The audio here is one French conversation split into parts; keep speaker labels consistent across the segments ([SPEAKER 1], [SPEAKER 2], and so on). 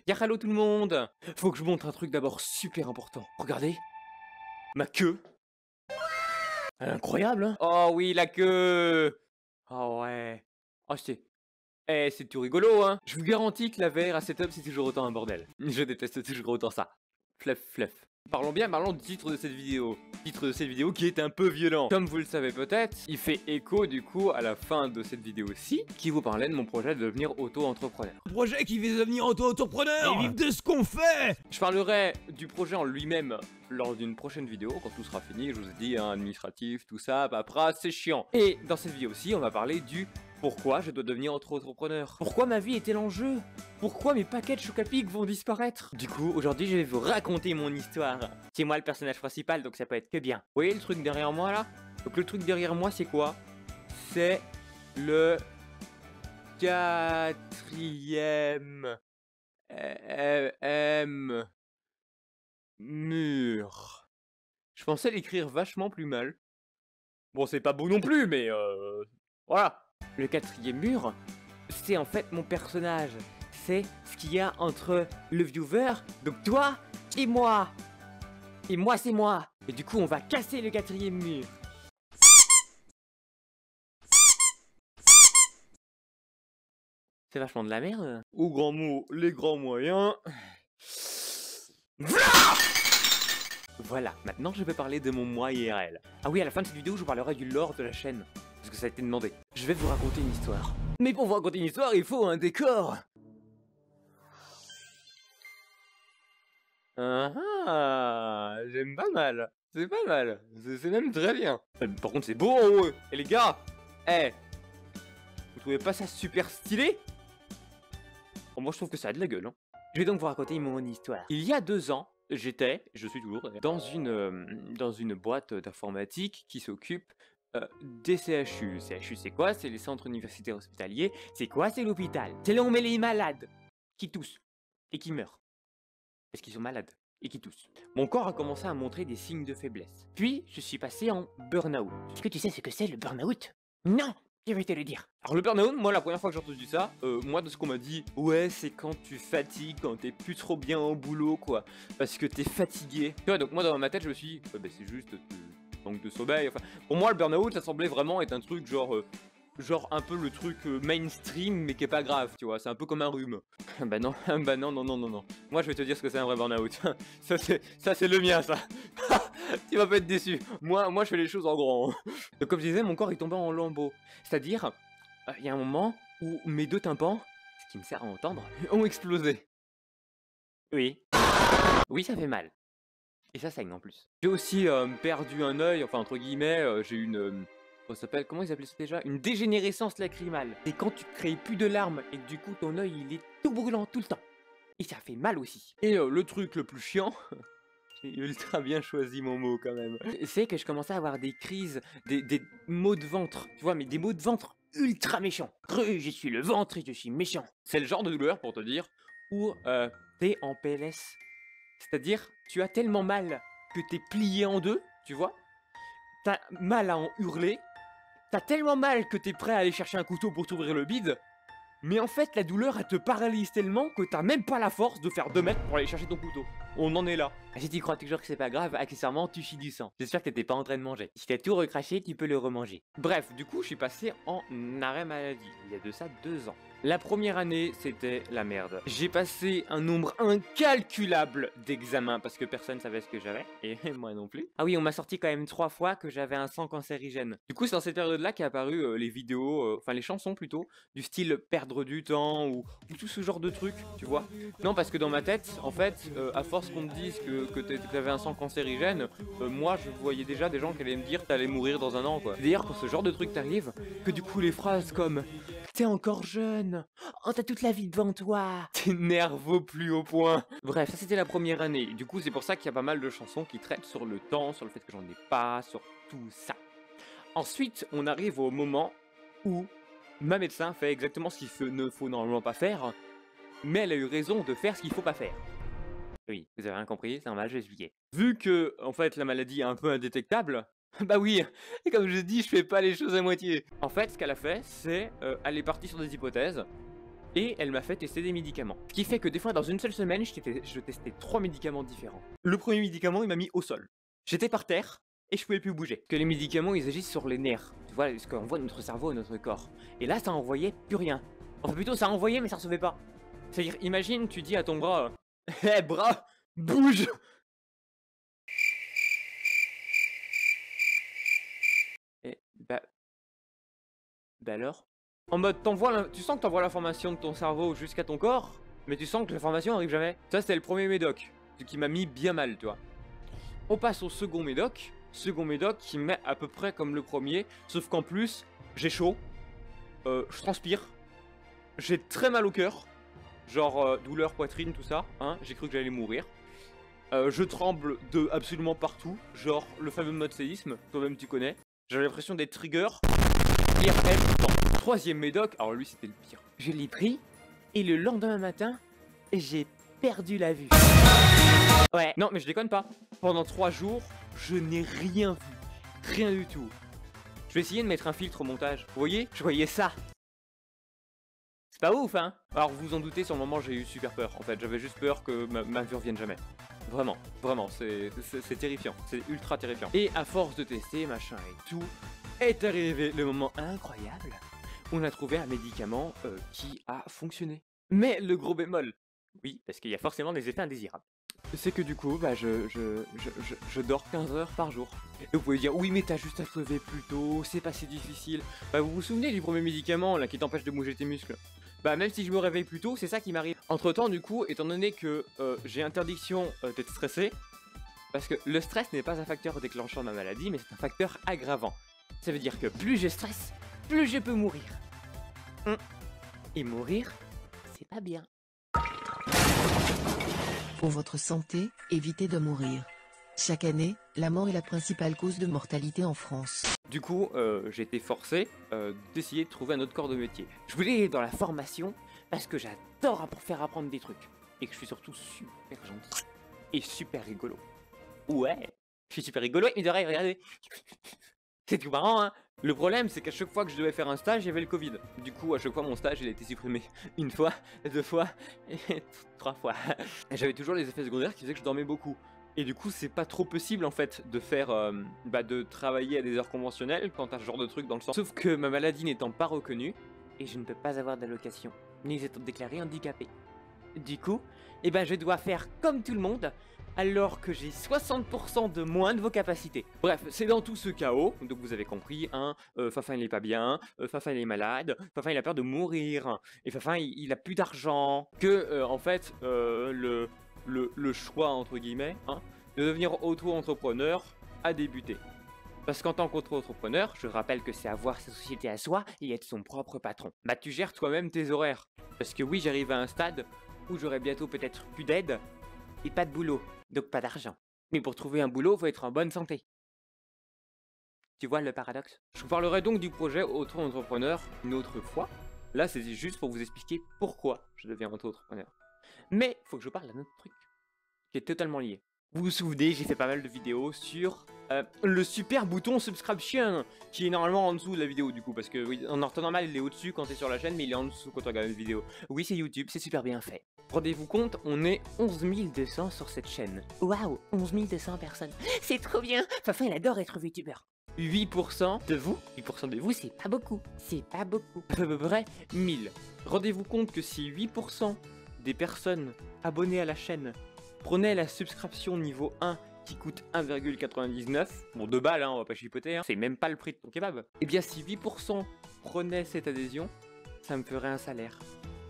[SPEAKER 1] Hello tout le monde. Faut que je montre un truc d'abord super important. Regardez, ma queue. Elle est incroyable, hein? Oh oui, la queue. Oh ouais. Oh c'est tout rigolo, hein? Je vous garantis que la VR à setup, c'est toujours autant un bordel. Je déteste toujours autant ça. Fluff, fluff. Parlons du titre de cette vidéo. Titre de cette vidéo qui est un peu violent. Comme vous le savez peut-être, il fait écho du coup à la fin de cette vidéo-ci, qui vous parlait de mon projet de devenir auto-entrepreneur.
[SPEAKER 2] Un projet qui vise à devenir auto-entrepreneur et vivre de ce qu'on fait.
[SPEAKER 1] Je parlerai du projet en lui-même lors d'une prochaine vidéo, quand tout sera fini. Je vous ai dit, hein, administratif, tout ça, paperasse, c'est chiant. Et dans cette vidéo aussi, on va parler du pourquoi je dois devenir auto-entrepreneur. Pourquoi ma vie est-elle en jeu? Pourquoi mes paquets de Chocapic vont disparaître? Du coup, aujourd'hui, je vais vous raconter mon histoire. C'est moi le personnage principal, donc ça peut être que bien. Vous voyez le truc derrière moi, là? Donc le truc derrière moi, c'est quoi? C'est le 4e mur. Je pensais l'écrire vachement plus mal. Bon, c'est pas beau non plus, mais voilà. Le 4e mur, c'est en fait mon personnage. C'est ce qu'il y a entre le viewer, donc toi, et moi. Et moi, c'est moi. Et du coup, on va casser le 4e mur. C'est vachement de la merde. Au grand mot, les grands moyens. Voilà, maintenant je vais parler de mon moi IRL. Ah oui, à la fin de cette vidéo, je vous parlerai du lore de la chaîne. Parce que ça a été demandé. Je vais vous raconter une histoire. Mais pour vous raconter une histoire, il faut un décor. Ah, j'aime pas mal. C'est pas mal. C'est même très bien. Par contre, c'est beau en haut. Et les gars, vous trouvez pas ça super stylé? Bon, moi, je trouve que ça a de la gueule. Hein. Je vais donc vous raconter mon histoire. Il y a 2 ans, je suis toujours, dans une boîte d'informatique qui s'occupe des CHU. CHU, c'est quoi? C'est les centres universitaires hospitaliers. C'est quoi? C'est l'hôpital. C'est là où on met les malades qui toussent et qui meurent. Parce qu'ils sont malades et qui toussent. Mon corps a commencé à montrer des signes de faiblesse. Puis, je suis passé en burn-out. Est-ce que tu sais ce que c'est le burn-out? Non! Je vais te le dire. Alors le burn-out, moi la première fois que j'ai entendu ça, moi de ce qu'on m'a dit, ouais c'est quand tu fatigues, quand t'es plus trop bien au boulot quoi, parce que t'es fatigué. Tu vois, donc moi dans ma tête je me suis dit, bah, c'est juste manque de sommeil, enfin, pour moi le burn-out ça semblait vraiment être un truc genre un peu le truc mainstream mais qui est pas grave, tu vois, c'est un peu comme un rhume. Bah non, bah non, non, non, non, non. Moi je vais te dire ce que c'est un vrai burn-out. ça c'est le mien ça. Tu vas pas être déçu. Moi je fais les choses en grand. Donc comme je disais, mon corps est tombé en lambeaux. C'est-à-dire, il y a un moment où mes 2 tympans, ce qui me sert à entendre, ont explosé. Oui. Oui, ça fait mal. Et ça saigne en plus. J'ai aussi perdu un œil, enfin entre guillemets, j'ai eu une... comment ils appelaient ça déjà? Une dégénérescence lacrymale. C'est quand tu crées plus de larmes et que du coup ton œil il est tout brûlant tout le temps. Et ça fait mal aussi. Et le truc le plus chiant, j'ai ultra bien choisi mon mot quand même, c'est que je commençais à avoir des crises, des maux de ventre, tu vois, mais des maux de ventre ultra méchants. Je suis le ventre et je suis méchant. C'est le genre de douleur, pour te dire, où t'es en PLS. C'est-à-dire, tu as tellement mal que t'es plié en deux, tu vois. T'as mal à en hurler. T'as tellement mal que t'es prêt à aller chercher un couteau pour t'ouvrir le bide. Mais en fait, la douleur, elle te paralyse tellement que t'as même pas la force de faire 2 mètres pour aller chercher ton couteau. On en est là. Si tu crois toujours que c'est pas grave, accessoirement, tu chies du sang. J'espère que t'étais pas en train de manger. Si t'as tout recraché, tu peux le remanger. Bref, du coup, je suis passé en arrêt maladie. Il y a de ça 2 ans. La première année, c'était la merde. J'ai passé un nombre incalculable d'examens parce que personne savait ce que j'avais, et moi non plus. Ah oui, on m'a sorti quand même 3 fois que j'avais un sang cancérigène. Du coup, c'est dans cette période-là qu'est apparu les vidéos, enfin les chansons plutôt, du style perdre du temps ou tout ce genre de trucs, tu vois. Non, parce que dans ma tête, en fait, à force qu'on me dise que t'avais un sang cancérigène, moi je voyais déjà des gens qui allaient me dire t'allais mourir dans 1 an, quoi. D'ailleurs, quand ce genre de truc t'arrive, que du coup les phrases comme t'es encore jeune. Oh, t'as toute la vie devant toi. T'énerves au plus haut point. Bref, ça c'était la première année. Du coup, c'est pour ça qu'il y a pas mal de chansons qui traitent sur le temps, sur le fait que j'en ai pas, sur tout ça. Ensuite, on arrive au moment où ma médecin fait exactement ce qu'il ne faut normalement pas faire, mais elle a eu raison de faire ce qu'il faut pas faire. Oui, vous avez rien compris, c'est normal, je vais expliquer. Vu que, en fait, la maladie est un peu indétectable, bah oui, et comme je dis, je fais pas les choses à moitié. En fait, ce qu'elle a fait, c'est, elle est partie sur des hypothèses, Et elle m'a fait tester des médicaments. Ce qui fait que des fois, dans une seule semaine, je testais 3 médicaments différents. Le premier médicament, il m'a mis au sol. J'étais par terre et je pouvais plus bouger. Que les médicaments, ils agissent sur les nerfs. Tu vois, ce qu'envoie notre cerveau et notre corps. Et là, ça envoyait plus rien. Enfin, plutôt, ça envoyait, mais ça recevait pas. C'est-à-dire, imagine, tu dis à ton bras, hé, bras, bouge! Et bah alors? En mode, tu sens que t'envoies l'information de ton cerveau jusqu'à ton corps, mais tu sens que l'information arrive jamais. Ça, c'était le premier médoc, ce qui m'a mis bien mal, tu vois. On passe au second médoc qui met à peu près comme le premier, sauf qu'en plus, j'ai chaud, je transpire, j'ai très mal au cœur, genre douleur, poitrine, tout ça, hein, j'ai cru que j'allais mourir. Je tremble de absolument partout, genre le fameux mode séisme, toi-même tu connais. J'avais l'impression d'être trigger, IRL, non. Troisième médoc, alors lui c'était le pire. Je l'ai pris, et le lendemain matin, j'ai perdu la vue. Ouais, non mais je déconne pas. Pendant 3 jours, je n'ai rien vu. Rien du tout. Je vais essayer de mettre un filtre au montage. Vous voyez? Je voyais ça. C'est pas ouf, hein? Alors vous vous en doutez, sur le moment j'ai eu super peur. En fait, j'avais juste peur que ma vue revienne jamais. Vraiment, vraiment, c'est terrifiant. C'est ultra terrifiant. Et à force de tester, machin et tout, est arrivé le moment incroyable où on a trouvé un médicament qui a fonctionné. Mais le gros bémol, oui, parce qu'il y a forcément des effets indésirables, c'est que du coup, bah, je dors 15 heures par jour. Et vous pouvez dire, oui mais t'as juste à te lever plus tôt, c'est pas si difficile. Bah vous vous souvenez du premier médicament là qui t'empêche de bouger tes muscles? Bah même si je me réveille plus tôt, c'est ça qui m'arrive. Entre temps du coup, étant donné que j'ai interdiction d'être stressé, parce que le stress n'est pas un facteur déclenchant de ma maladie, mais c'est un facteur aggravant. Ça veut dire que plus je stresse, plus je peux mourir. Et mourir, c'est pas bien.
[SPEAKER 3] Pour votre santé, évitez de mourir. Chaque année, la mort est la principale cause de mortalité en France.
[SPEAKER 1] Du coup, j'ai été forcé d'essayer de trouver un autre corps de métier. Je voulais aller dans la formation parce que j'adore faire apprendre des trucs. Et que je suis surtout super gentil. Et super rigolo. Ouais, je suis super rigolo. Et regardez. C'est tout marrant, hein. Le problème, c'est qu'à chaque fois que je devais faire un stage, il y avait le Covid. Du coup, à chaque fois, mon stage, il a été supprimé. 1 fois, 2 fois, et 3 fois. J'avais toujours les effets secondaires qui faisaient que je dormais beaucoup. Et du coup, c'est pas trop possible, en fait, de faire, de travailler à des heures conventionnelles quand t'as ce genre de truc dans le sang. Sauf que ma maladie n'étant pas reconnue, et je ne peux pas avoir d'allocation, ni étant déclaré handicapé. Du coup, je dois faire comme tout le monde, alors que j'ai 60% de moins de vos capacités. Bref, c'est dans tout ce chaos, donc vous avez compris, hein, Fafin il est pas bien, Fafin il est malade, Fafin il a peur de mourir, et Fafin il a plus d'argent, que en fait le choix entre guillemets, hein, de devenir auto-entrepreneur a débuté. Parce qu'en tant qu'auto-entrepreneur, je rappelle que c'est avoir sa société à soi et être son propre patron. Bah tu gères toi-même tes horaires. Parce que oui, j'arrive à un stade où j'aurai bientôt peut-être plus d'aide et pas de boulot, donc pas d'argent. Mais pour trouver un boulot, faut être en bonne santé. Tu vois le paradoxe? Je vous parlerai donc du projet auto-entrepreneur une autre fois. Là, c'est juste pour vous expliquer pourquoi je deviens auto-entrepreneur. Mais faut que je parle d'un autre truc qui est totalement lié. Vous vous souvenez, j'ai fait pas mal de vidéos sur le super bouton subscription qui est normalement en dessous de la vidéo du coup, parce que oui, en temps normal il est au-dessus quand t'es sur la chaîne, mais il est en dessous quand on regarde une vidéo. Oui, c'est YouTube, c'est super bien fait. Rendez-vous compte, on est 11 200 sur cette chaîne. Waouh, 11 200 personnes. C'est trop bien. Fafin, il adore être youtubeur. 8% de vous, c'est pas beaucoup. C'est pas beaucoup. À peu près 1000. Rendez-vous compte que si 8% des personnes abonnées à la chaîne prenaient la subscription niveau 1 qui coûte 1,99, bon 2 balles, hein, on va pas chipoter, hein, c'est même pas le prix de ton kebab. Et bien si 8% prenaient cette adhésion, ça me ferait un salaire.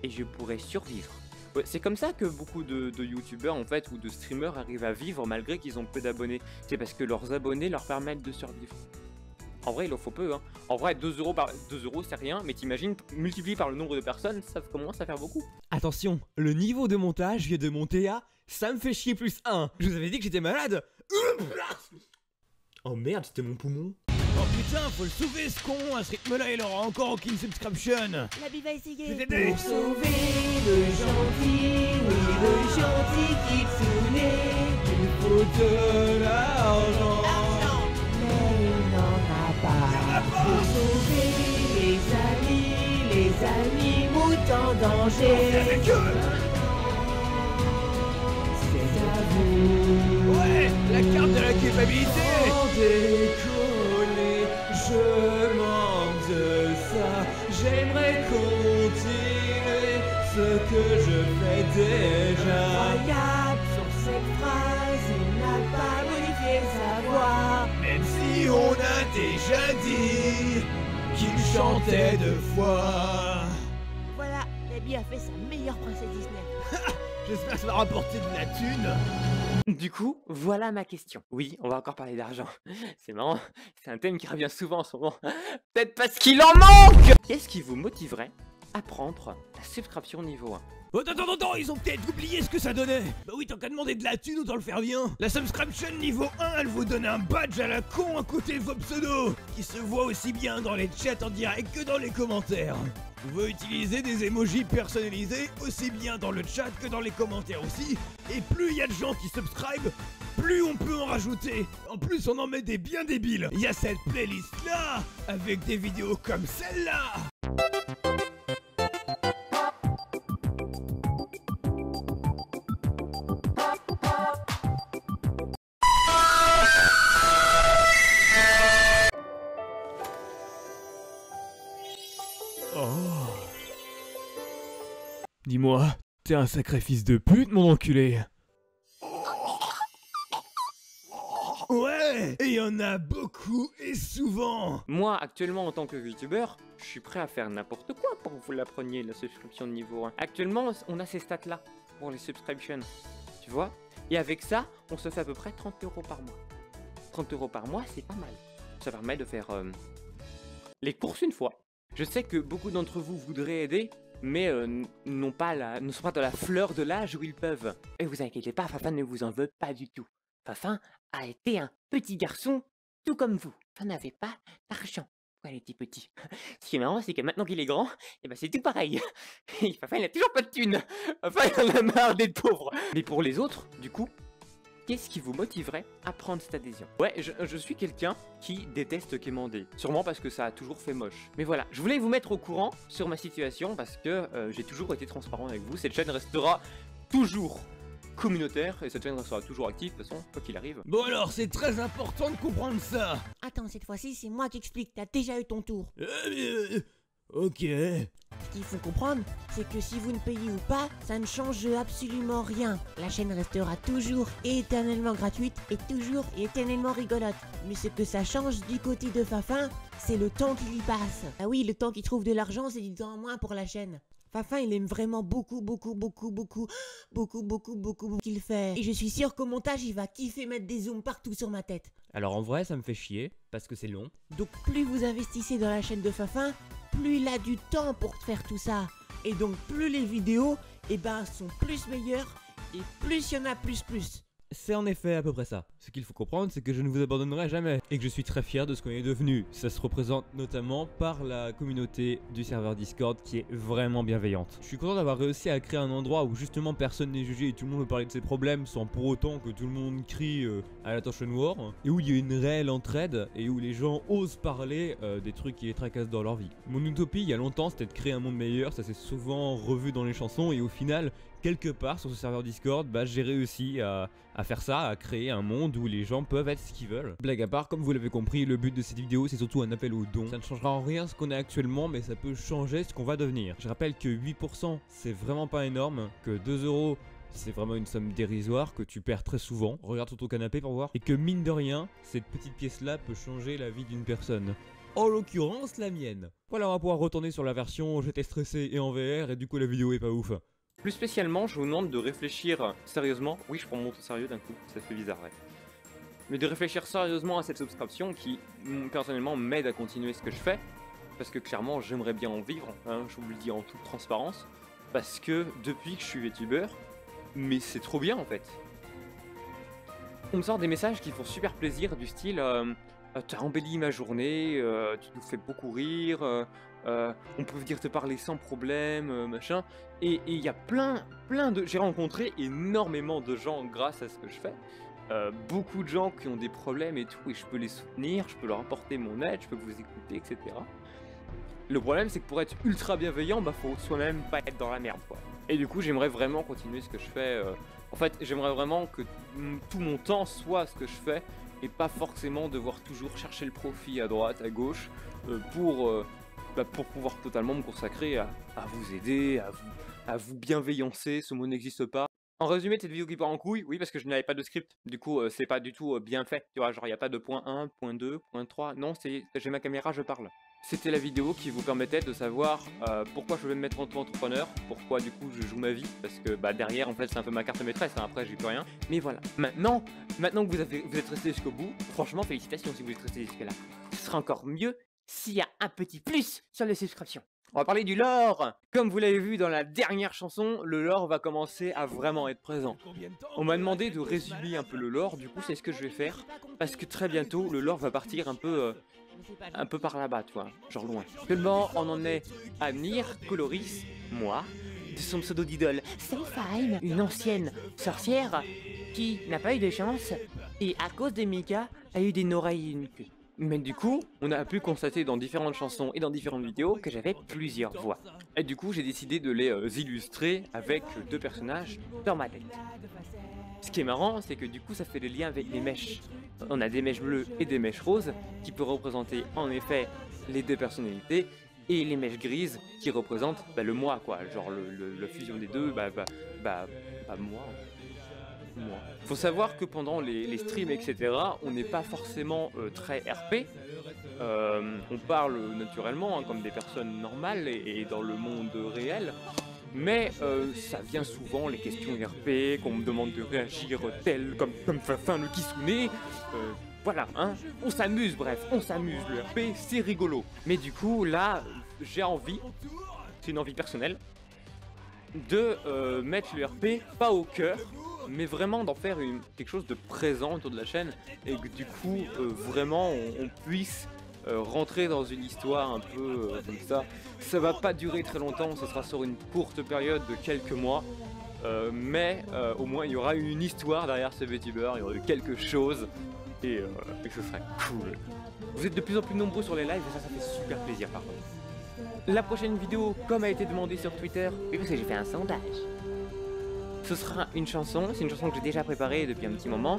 [SPEAKER 1] Et je pourrais survivre. Ouais, c'est comme ça que beaucoup de youtubeurs en fait, ou de streamers arrivent à vivre malgré qu'ils ont peu d'abonnés. C'est parce que leurs abonnés leur permettent de survivre. En vrai, il en faut peu, hein. En vrai, 2 euros c'est rien, mais t'imagines, multiplié par le nombre de personnes, ça commence à faire beaucoup.
[SPEAKER 2] Attention, le niveau de montage vient de monter à ça me fait chier plus 1. Je vous avais dit que j'étais malade. Oh merde, c'était mon poumon. Oh putain, faut le sauver ce con. À ce rythme-là, il aura encore aucune subscription.
[SPEAKER 4] La vie va essayer.
[SPEAKER 2] Pour
[SPEAKER 4] sauver le gentil, oui le gentil Kitsune, il faut de l'argent. Mais il n'en a pas. Pour sauver les animaux est en danger.
[SPEAKER 2] Avec eux.
[SPEAKER 4] C'est à vous.
[SPEAKER 2] Ouais, la carte de la culpabilité.
[SPEAKER 4] Sans déconner, je manque de ça. J'aimerais continuer ce que je fais déjà. Incroyable sur cette phrase, il n'a pas modifié sa voix.
[SPEAKER 2] Même si on a déjà dit qu'il chantait 2 fois.
[SPEAKER 5] Voilà, Debbie a fait sa meilleure princesse Disney.
[SPEAKER 2] J'espère que ça va rapporter de la thune.
[SPEAKER 1] Du coup, voilà ma question. Oui, on va encore parler d'argent. C'est marrant, c'est un thème qui revient souvent en ce moment. Peut-être parce qu'il en manque. Qu'est-ce qui vous motiverait à prendre la subscription niveau 1?
[SPEAKER 2] Oh, attends, ils ont peut-être oublié ce que ça donnait. Bah oui, tant qu'à demander de la thune, autant le faire bien. La subscription niveau 1, elle vous donne un badge à la con à côté de vos pseudos, qui se voit aussi bien dans les chats en direct que dans les commentaires. Vous pouvez utiliser des emojis personnalisés aussi bien dans le chat que dans les commentaires aussi. Et plus il y a de gens qui subscribent, plus on peut en rajouter. En plus, on en met des bien débiles. Il y a cette playlist là, avec des vidéos comme celle-là. Oh. Dis-moi, t'es un sacré fils de pute, mon enculé. Ouais, et il y en a beaucoup et souvent.
[SPEAKER 1] Moi, actuellement, en tant que youtubeur, je suis prêt à faire n'importe quoi pour que vous la preniez, la subscription de niveau 1. Actuellement, on a ces stats-là pour les subscriptions, tu vois. Et avec ça, on se fait à peu près 30 € par mois. 30 € par mois, c'est pas mal. Ça permet de faire les courses une fois. Je sais que beaucoup d'entre vous voudraient aider, mais ne sont pas dans la fleur de l'âge où ils peuvent. Et vous inquiétez pas, Fafin ne vous en veut pas du tout. Fafin a été un petit garçon, tout comme vous. Fafin n'avait pas d'argent quand il était petit. Ce qui est marrant, c'est que maintenant qu'il est grand, et ben c'est tout pareil. Fafin, il a toujours pas de thunes. Fafin, il en a marre d'être pauvre. Mais pour les autres, du coup, qu'est-ce qui vous motiverait à prendre cette adhésion? Ouais, je suis quelqu'un qui déteste quémander. Sûrement parce que ça a toujours fait moche. Mais voilà, je voulais vous mettre au courant sur ma situation parce que j'ai toujours été transparent avec vous. Cette chaîne restera toujours communautaire et cette chaîne restera toujours active de toute façon, quoi qu'il arrive.
[SPEAKER 2] Bon alors, c'est très important de comprendre ça.
[SPEAKER 5] Attends, cette fois-ci, c'est moi qui explique, t'as déjà eu ton tour.
[SPEAKER 2] Ok.
[SPEAKER 5] Ce qu'il faut comprendre, c'est que si vous ne payez ou pas, ça ne change absolument rien. La chaîne restera toujours et éternellement gratuite et toujours et éternellement rigolote. Mais ce que ça change du côté de Fafin, c'est le temps qu'il y passe. Ah oui, le temps qu'il trouve de l'argent, c'est du temps en moins pour la chaîne. Fafin, il aime vraiment beaucoup qu'il fait. Et je suis sûr qu'au montage, il va kiffer mettre des zooms partout sur ma tête.
[SPEAKER 2] Alors en vrai, ça me fait chier, parce que c'est long.
[SPEAKER 5] Donc plus vous investissez dans la chaîne de Fafin, plus il a du temps pour faire tout ça. Et donc plus les vidéos, sont plus meilleures et plus il y en a plus.
[SPEAKER 2] C'est en effet à peu près ça. Ce qu'il faut comprendre, c'est que je ne vous abandonnerai jamais et que je suis très fier de ce qu'on est devenu. Ça se représente notamment par la communauté du serveur Discord qui est vraiment bienveillante. Je suis content d'avoir réussi à créer un endroit où justement personne n'est jugé et tout le monde peut parler de ses problèmes sans pour autant que tout le monde crie à l'attention war, et où il y a une réelle entraide et où les gens osent parler des trucs qui les tracassent dans leur vie. Mon utopie il y a longtemps c'était de créer un monde meilleur, ça s'est souvent revu dans les chansons et au final quelque part sur ce serveur Discord, j'ai réussi à faire ça, à créer un monde où les gens peuvent être ce qu'ils veulent. Blague à part, comme vous l'avez compris, le but de cette vidéo c'est surtout un appel aux dons. Ça ne changera en rien ce qu'on est actuellement, mais ça peut changer ce qu'on va devenir. Je rappelle que 8% c'est vraiment pas énorme, que 2 € c'est vraiment une somme dérisoire que tu perds très souvent. Regarde sur ton canapé pour voir. Et que mine de rien, cette petite pièce là peut changer la vie d'une personne. En l'occurrence la mienne. Voilà, on va pouvoir retourner sur la version j'étais stressé et en VR et du coup la vidéo est pas ouf.
[SPEAKER 1] Plus spécialement, je vous demande de réfléchir sérieusement. Oui, je prends mon temps sérieux d'un coup, ça fait bizarre, ouais. Mais de réfléchir sérieusement à cette subscription qui, personnellement, m'aide à continuer ce que je fais. Parce que clairement, j'aimerais bien en vivre, hein, je vous le dis en toute transparence. Parce que depuis que je suis youtubeur, mais c'est trop bien en fait. On me sort des messages qui font super plaisir, du style t'as embelli ma journée, tu nous fais beaucoup rire, on peut venir te parler sans problème, machin. Et il y a plein de... J'ai rencontré énormément de gens grâce à ce que je fais. Beaucoup de gens qui ont des problèmes et tout, et je peux les soutenir, je peux leur apporter mon aide, je peux vous écouter, etc. Le problème, c'est que pour être ultra bienveillant, bah faut soi-même pas être dans la merde, quoi. Et du coup, j'aimerais vraiment continuer ce que je fais. En fait, j'aimerais vraiment que tout mon temps soit ce que je fais et pas forcément devoir toujours chercher le profit à droite, à gauche, pour pouvoir totalement me consacrer à vous aider, à vous bienveillancer. Ce mot n'existe pas. En résumé, cette vidéo qui part en couille, oui, parce que je n'avais pas de script. Du coup, c'est pas du tout bien fait. Tu vois, genre, il n'y a pas de point 1, point 2, point 3. Non, j'ai ma caméra, je parle. C'était la vidéo qui vous permettait de savoir pourquoi je vais me mettre en auto-entrepreneur, pourquoi du coup je joue ma vie, parce que derrière en fait c'est un peu ma carte maîtresse, hein, après j'ai plus rien. Mais voilà, maintenant que vous êtes resté jusqu'au bout, franchement félicitations si vous êtes resté jusque là. Ce sera encore mieux s'il y a un petit plus sur les subscriptions. On va parler du lore. Comme vous l'avez vu dans la dernière chanson, le lore va commencer à vraiment être présent. On m'a demandé de résumer un peu le lore, du coup c'est ce que je vais faire, parce que très bientôt le lore va partir un peu par là-bas, tu vois, genre loin. Actuellement, on en est à Nier Coloris, moi, de son pseudo d'idole, Selfheim, une ancienne sorcière qui n'a pas eu de chance et à cause de Mika a eu des oreilles et une queue. Mais du coup, on a pu constater dans différentes chansons et dans différentes vidéos que j'avais plusieurs voix. Et du coup, j'ai décidé de les illustrer avec 2 personnages dans ma tête. Ce qui est marrant, c'est que du coup, ça fait le lien avec les mèches. On a des mèches bleues et des mèches roses qui peuvent représenter en effet les 2 personnalités et les mèches grises qui représentent le moi, quoi. Genre la fusion des deux, moi. Faut savoir que pendant les streams, etc., on n'est pas forcément très RP. On parle naturellement, hein, comme des personnes normales et dans le monde réel. Mais ça vient souvent, les questions RP, qu'on me demande de réagir tel comme Fafin le Kitsune. Voilà, hein, on s'amuse, bref, on s'amuse, le RP, c'est rigolo. Mais du coup, là, j'ai envie, c'est une envie personnelle, de mettre le RP pas au cœur, mais vraiment d'en faire quelque chose de présent autour de la chaîne, et que du coup, vraiment, on puisse rentrer dans une histoire un peu comme ça. Ça va pas durer très longtemps, ça sera sur une courte période de quelques mois, mais au moins il y aura une histoire derrière ce VTuber, il y aura eu quelque chose, et que ce serait cool. Vous êtes de plus en plus nombreux sur les lives et ça fait super plaisir par contre. La prochaine vidéo, comme a été demandé sur Twitter, oui parce que j'ai fait un sondage, ce sera une chanson, c'est une chanson que j'ai déjà préparée depuis un petit moment,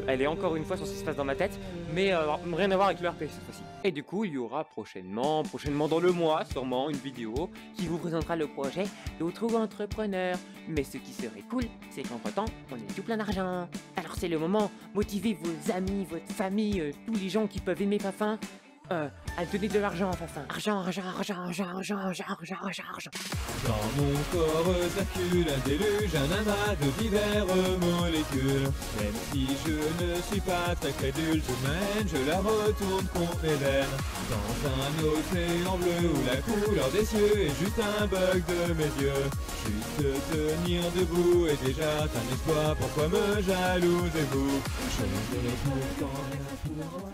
[SPEAKER 1] elle est encore une fois sur ce qui se passe dans ma tête, mais rien à voir avec le RP cette fois-ci. Et du coup il y aura prochainement dans le mois sûrement, une vidéo qui vous présentera le projet d'auto-entrepreneur. Mais ce qui serait cool, c'est qu'entre temps, on est tout plein d'argent. Alors c'est le moment, motivez vos amis, votre famille, tous les gens qui peuvent aimer Fafin, à donner de l'argent à Fafin. Argent.
[SPEAKER 4] Dans mon corps circule un déluge, un amas de diverses molécules. Même si je ne suis pas très crédule, tout de même je la retourne contre mes veines. Dans un océan bleu où la couleur des cieux est juste un bug de mes yeux. Juste tenir debout est déjà un exploit, pourquoi me jalousez-vous? Je n'ai pourtant rien pour moi.